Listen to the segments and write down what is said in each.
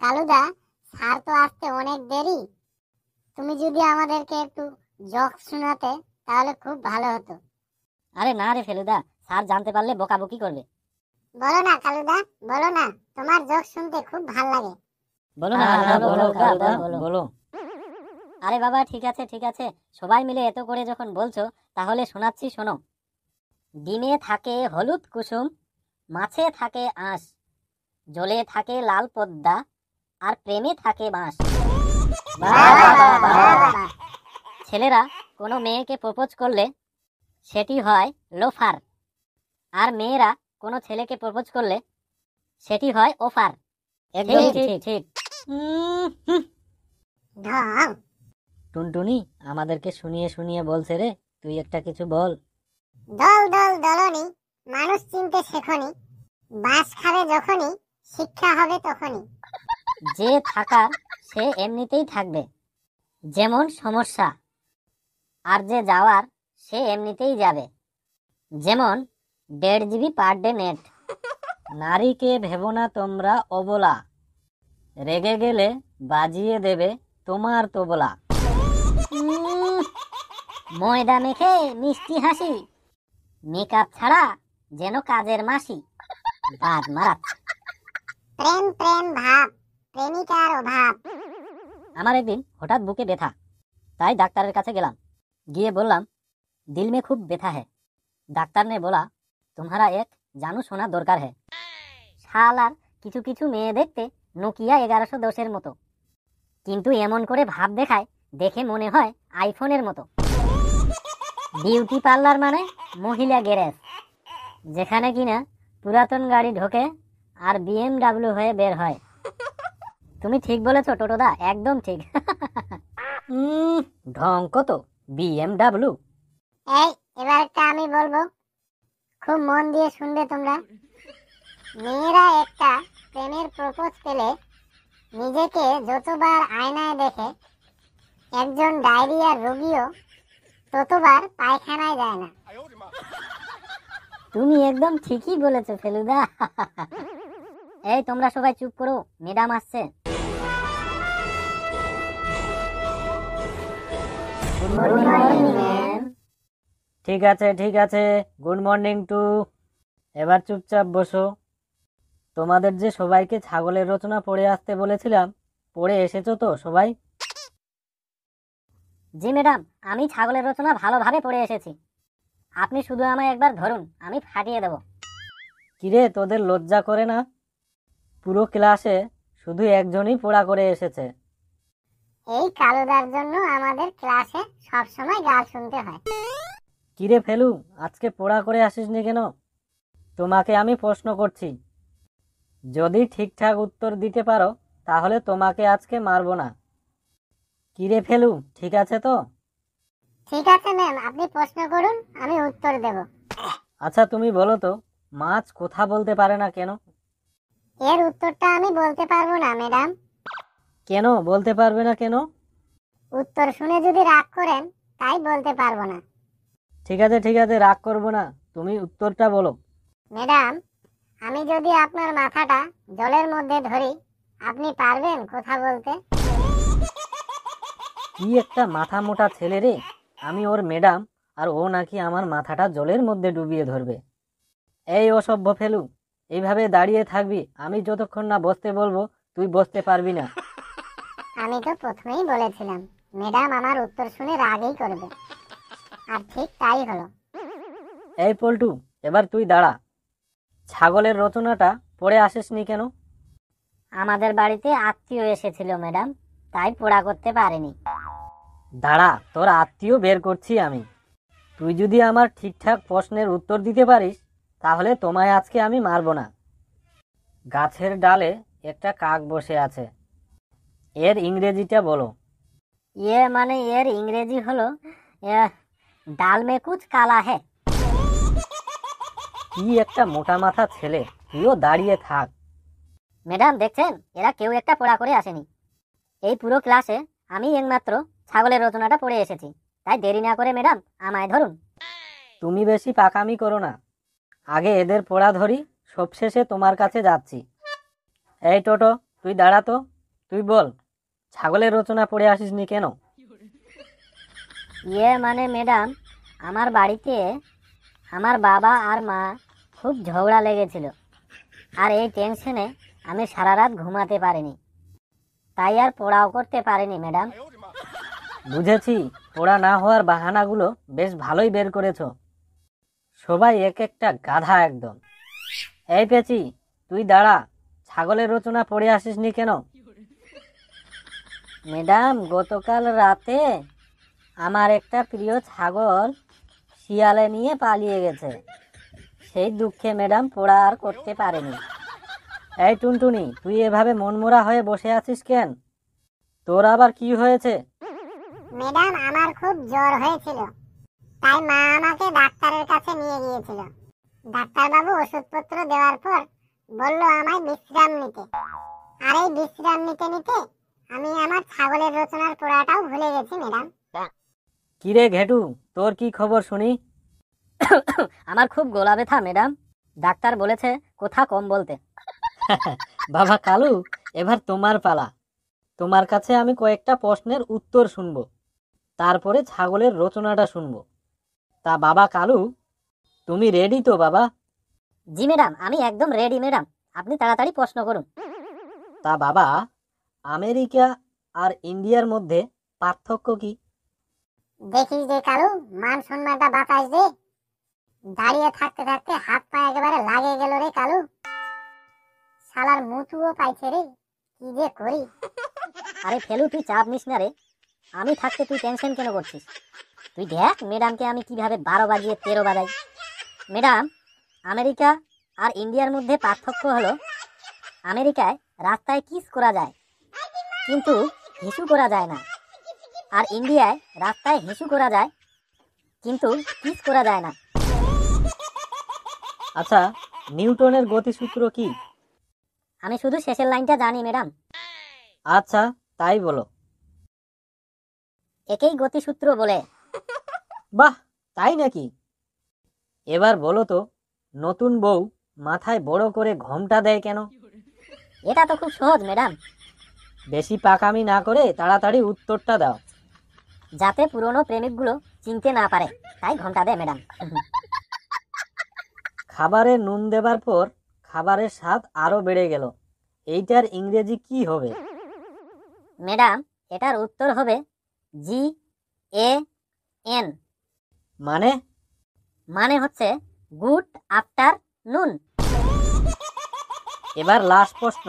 কালুদা, sir তো আসতে অনেক দেরি। তুমি যদি আমাদেরকে একটু জোকস শোনাতে তাহলে খুব ভালো হতো। আরে না রে ফেলুদা, স্যার জানতে পারলে বকাবকি করবে। বলো না কালুদা, বলো না, তোমার জোকস শুনতে খুব ভালো লাগে। বলো না বলো। আরে বাবা, ঠিক আছে ঠিক আছে, সবাই মিলে এত করে যখন বলছো তাহলে শোনাচ্ছি, শোনো। ডিমে থাকে হলুদ কুসুম, মাছে থাকে আঁশ, জলে থাকে লাল পদ্মা, আর প্রেমে থাকে বাঁশ। ছেলেরা কোনো মেয়েকে প্রপোজ করলে সেটি হয় লোফার, আর মেয়েরা কোনো ছেলেকে প্রপোজ করলে সেটি হয় অফার। একদম ঠিক। ঢং। টুনটুনি আমাদেরকে শুনিয়ে শুনিয়ে বলছে রে, তুই একটা কিছু বল। দল দল দলনি, মানুষ চিনতে শেখনি, বাস খাবে যখনই, শিক্ষা হবে তখনই। যে থাকার সে এমনিতেই থাকবে, যেমন সমস্যা, আর যে যাওয়ার সে এমনিতেই যাবে, যেমন 1.5 GB পার ডে নেট। নারীকে ভেবো না তোমরা অবলা, রেগে গেলে বাজিয়ে দেবে তোমার তবলা। ময়দা মেখে মিষ্টি হাসি, মেকআপ ছাড়া যেন কাজের মাসি। বাদ মারাচ্ছে। প্রেম প্রেম ভাব, প্রেমিকার অভাব। আমার একদিন হঠাৎ বুকে ব্যথা, তাই ডাক্তারের কাছে গেলাম। গিয়ে বললাম, दिल में खूब व्यथा है। ডাক্তার ने बोला, तुम्हारा एक जानू सोना দরকার है। শালার কিছু কিছু মেয়ে দেখতে নোকিয়া 1110 মতো, কিন্তু এমন করে ভাব দেখায়, দেখে মনে হয় আইফোনের মতো। বিউটি পার্লার মানে মহিলা গ্যারেজ, যেখানে কিনা পুরাতন গাড়ি ঢোকে আর BMW হয়ে বের হয়। তুমি ঠিক বলেছো টোটোদা, একদম ঠিক। ঢং কত, BMW। এই, এবার একটা আমি বলবো, খুব মন দিয়ে শুনবে তোমরা। মেয়েরা একটা প্রেমের প্রপোজ পেলে নিজেকে যতবার আয়নায় দেখে, একজন ডায়রিয়ার রোগীও ততবার পায়খানায় যায় না। তুমি একদম ঠিকই বলেছো ফেলুদা। এই তোমরা সবাই চুপ করো, ম্যাডাম আসছে। ঠিক আছে, গুড মর্নিং টু। এবার চুপচাপ বসো। তোমাদের যে সবাইকে ছাগলের রচনা পড়ে আসতে বলেছিলাম, পড়ে এসেছো তো সবাই? জি ম্যাডাম, আমি ছাগলের রচনা ভালোভাবে পড়ে এসেছি। আপনি শুধু আমায় একবার ধরুন, আমি ফাটিয়ে দেব। কিরে, তোদের লজ্জা করে না? পুরো ক্লাসে শুধু একজনই পড়া করে এসেছে। এই কালুদার জন্য আমাদের ক্লাসে সবসময় গাল শুনতে হয়। কিরে ফেলু, আজকে পড়া করে আসিসনি কেন? তোমাকে আমি প্রশ্ন করছি, যদি ঠিকঠাক উত্তর দিতে পারো তাহলে তোমাকে আজকে মারবো না। কিরে ফেলু, ঠিক আছে তো? ঠিক আছে ম্যাম, আপনি প্রশ্ন করুন, আমি উত্তর দেব। আচ্ছা তুমি বলো তো, মাছ কথা বলতে পারে না কেন? এর উত্তরটা আমি বলতে পারবো না ম্যাডাম। কেন বলতে পারবে না কেন? উত্তর শুনে যদি রাগ করেন, তাই বলতে পারবো না। ঠিক আছে, রাগ করবো না, তুমি উত্তরটা বলো। ম্যাডাম, আমি যদি আপনার মাথাটা জলের মধ্যে ধরি, আপনি পারবেন কথা বলতে? কি একটা মাথা মোটা ছেলে রে, আমি ওর ম্যাডাম আর ও নাকি আমার মাথাটা জলের মধ্যে ডুবিয়ে ধরবে। এই অসভ্য ফেলু, এইভাবে দাঁড়িয়ে থাকবি, আমি যতক্ষণ না বসতে বলবো তুই বসতে পারবি না। আমি তো প্রথমেই বলেছিলাম ম্যাডাম আমার উত্তর শুনে রাগই করবে, আর ঠিক তাই হলো। এই পল্টু, এবার তুই দাঁড়া। ছাগলের রচনাটা পড়ে আসিসনি কেন? আমাদের বাড়িতে আত্মীয় এসেছিল ম্যাডাম, তাই পড়া করতে পারিনি। দাঁড়া, তোর আত্মীয় বের করছি আমি। তুই যদি আমার ঠিকঠাক প্রশ্নের উত্তর দিতে পারিস তাহলে তোমায় আজকে আমি মারবো না। গাছের ডালে একটা কাক বসে আছে, এর ইংরেজিটা বলো। মানে এর ইংরেজি হলো ডাল মে কুছ কালা হ্যায়। কি একটা মোটা মাথা ছেলে, তুইও দাঁড়িয়ে থাক। ম্যাডাম দেখছেন, এরা কেউ একটা পড়া করে আসেনি। এই পুরো ক্লাসে আমি একমাত্র ছাগলের রচনাটা পড়ে এসেছি, তাই দেরি না করে ম্যাডাম আমায় ধরুন। তুমি বেশি পাকামি করো না, আগে এদের পড়া ধরি, সবশেষে তোমার কাছে যাচ্ছি। এই টোটো, তুই দাঁড়া তো, তুই বল, ছাগলের রচনা পড়ে আসিসনি কেন? মানে ম্যাডাম, আমার বাড়িতে আমার বাবা আর মা খুব ঝগড়া লেগেছিল, আর এই টেনশনে আমি সারা রাত ঘুমাতে পারিনি, তাই আর পড়াও করতে পারিনি ম্যাডাম। বুঝেছি, পড়া না হওয়ার বাহানাগুলো বেশ ভালোই বের করেছ। সবাই এক একটা গাধা একদম। এই পেঁচি, তুই দাঁড়া, ছাগলের রচনা পড়ে আসিসনি কেন? ম্যাডাম, গতকাল রাতে আমার একটা প্রিয় ছাগল শিয়ালে নিয়ে পালিয়ে গেছে, সেই দুঃখে ম্যাডাম পড়া আর করতে পারেনি। এই টুনটুনি, তুই এভাবে মনমরা হয়ে বসে আছিস কেন? তোর আবার কি হয়েছে? ম্যাডাম, আমার খুব জ্বর হয়েছিল, তাই মা আমাকে ডাক্তারের কাছে নিয়ে গিয়েছিল। ডাক্তারবাবু ওষুধপত্র দেওয়ার পর বলল আমায় বিশ্রাম নিতে। আর এই বিশ্রাম নিতে নিতে আমি আমার ছাগলের রচনার পড়াটাও ভুলে গেছি ম্যাডাম। কিরে ঘেটু, তোর কি খবর শুনি? আমার খুব গলা ব্যথা ম্যাডাম, ডাক্তার বলেছে কথা কম বলতে। বাবা কালু, এবার তোমার পালা। তোমার কাছে আমি কয়েকটা প্রশ্নের উত্তর শুনবো, তারপরে ছাগলের রচনাটা শুনবো। তা বাবা কালু, তুমি রেডি তো বাবা? জি ম্যাডাম, আমি একদম রেডি ম্যাডাম, আপনি তাড়াতাড়ি প্রশ্ন করুন। তা বাবা, আমেরিকা আর ইন্ডিয়ার মধ্যে পার্থক্য কি? দেখিস যে কালু, মান সম্মানটা বাতাস দে। দাঁড়িয়ে থাকতে থাকতে হাত পা একেবারে লাগে গেল রে কালু। শালার মুতুও পাইছে রে, কি যে করি। আরে ফেলু, তুই চাপ নিস না রে, আমি থাকতে তুই টেনশন কেন করছিস? তুই দেখ ম্যাডামকে আমি কিভাবে 12 বাজিয়ে 13 বাজাই। ম্যাডাম, আমেরিকা আর ইন্ডিয়ার মধ্যে পার্থক্য হলো, আমেরিকায় রাস্তায় কিস করা যায়, কিন্তু হিসু করা যায় না। আর ইন্ডিয়ায় রাস্তায় হিসু করা যায়, কিন্তু কিস করা যায় না। আচ্ছা, নিউটনের গতিসূত্র কি? আমি শুধু শেষের লাইনটা জানি ম্যাডাম। আচ্ছা, তাই বলো। একেই গতিসূত্র বলে। বাহ, তাই নাকি? এবার বলো তো, নতুন বউ মাথায় বড় করে ঘোমটা দেয় কেন? এটা তো খুব সহজ ম্যাডাম, বেশি পাকামি না করে তাড়াতাড়ি উত্তরটা দাও। যাতে পুরনো প্রেমিকগুলো চিনতে না পারে, তাই ঘন্টা দেয় ম্যাডাম। খাবারে নুন দেবার পর খাবারের স্বাদ আরো বেড়ে গেল, এইটার ইংরেজি কি হবে? ম্যাডাম, এটার উত্তর হবে GAN। মানে? মানে হচ্ছে গুড আফটার নুন। এবার লাস্ট প্রশ্ন।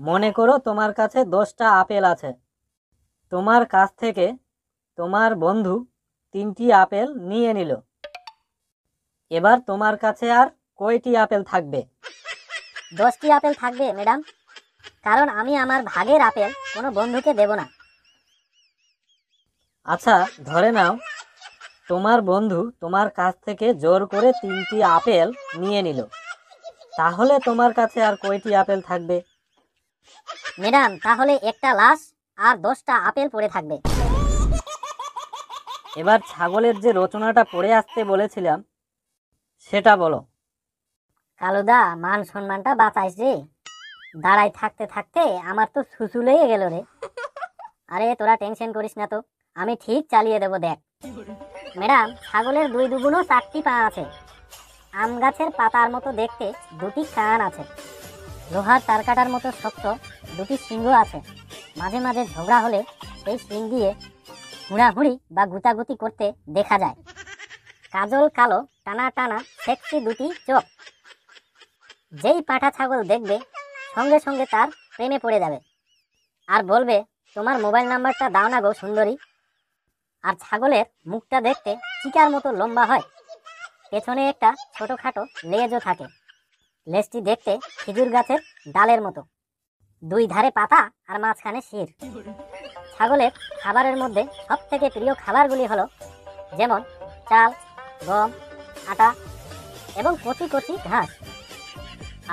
মনে করো তোমার কাছে 10টা আপেল আছে। তোমার কাছ থেকে তোমার বন্ধু 3টি আপেল নিয়ে নিল। এবার তোমার কাছে আর কয়টি আপেল থাকবে? 10টি আপেল থাকবে ম্যাডাম, কারণ আমি আমার ভাগের আপেল কোনো বন্ধুকে দেব না। আচ্ছা, ধরে নাও তোমার বন্ধু তোমার কাছ থেকে জোর করে 3টি আপেল নিয়ে নিল, তাহলে তোমার কাছে আর কয়টি আপেল থাকবে? ম্যাডাম, তাহলে একটা লাশ আর 10টা আপেল পড়ে থাকবে। এবার ছাগলের যে রচনাটা পড়ে আসতে বলেছিলাম সেটা বলো। কালুদা, মান সম্মানটা বাঁচাইস রে, দাঁড়াই থাকতে থাকতে আমার তো সুসু লেগে গেল রে। আরে তোরা টেনশন করিস না তো, আমি ঠিক চালিয়ে দেবো, দেখ। ম্যাডাম, ছাগলের 2 দুগুণও 4টি পা আছে, আম গাছের পাতার মতো দেখতে 2টি কান আছে, লোহার তারকাটার মতো শক্ত 2টি সিংহ আছে, মাঝে মাঝে ঝগড়া হলে সেই সিং দিয়ে হুড়াহুড়ি বা গুতাগুতি করতে দেখা যায়, কাজল কালো টানা টানা সেক্সি 2টি চোখ। যেই পাঁঠা ছাগল দেখবে সঙ্গে সঙ্গে তার প্রেমে পড়ে যাবে, আর বলবে তোমার মোবাইল নাম্বারটা দাও না গো সুন্দরী। আর ছাগলের মুখটা দেখতে চিকার মতো লম্বা হয়, পেছনে একটা ছোটখাটো লেজও থাকে, লেজটি দেখতে খেজুর গাছের ডালের মতো, 2 ধারে পাতা আর মাঝখানে শির। ছাগলের খাবারের মধ্যে সব থেকে প্রিয় খাবারগুলি হলো যেমন চাল, গম, আটা এবং কচি কচি ঘাস।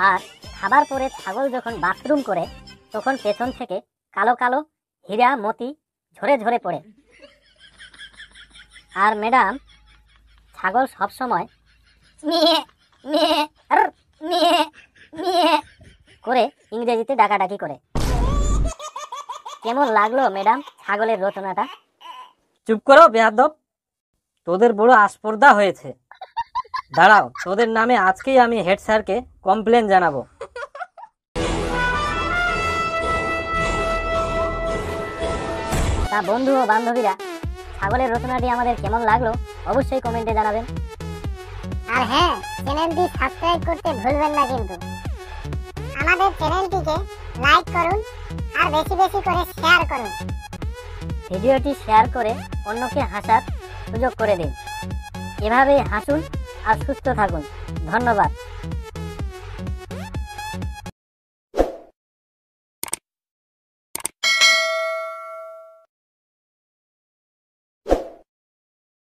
আর খাবার পরে ছাগল যখন বাথরুম করে তখন পেছন থেকে কালো কালো হীরা মতি ঝরে ঝরে পড়ে। আর ম্যাডাম, ছাগল সবসময় মিয়ে মিয়ে মিয়ে মিয়ে করে ইংরেজিতে ডাকাডাকি করে। কেমন লাগলো ম্যাডাম ছাগলের রচনাটা? চুপ করো বেয়াদব, তোদের বড় আস্পর্ধা হয়েছে। দাঁড়াও, তোদের নামে আজকেই আমি হেড স্যারকে কমপ্লেন জানাবো। তা বন্ধু ও বান্ধবীরা, ছাগলের রচনাটি আমাদের কেমন লাগলো অবশ্যই কমেন্টে জানাবেন। আর হ্যাঁ, চ্যানেলটি সাবস্ক্রাইব করতে ভুলবেন না কিন্তু। আমাদের চ্যানেলটিকে লাইক করুন আর বেশি বেশি করে শেয়ার করুন। ভিডিওটি শেয়ার করে অন্যকে হাসার সুযোগ করে দিন। এভাবেই হাসুন আর সুস্থ থাকুন। ধন্যবাদ।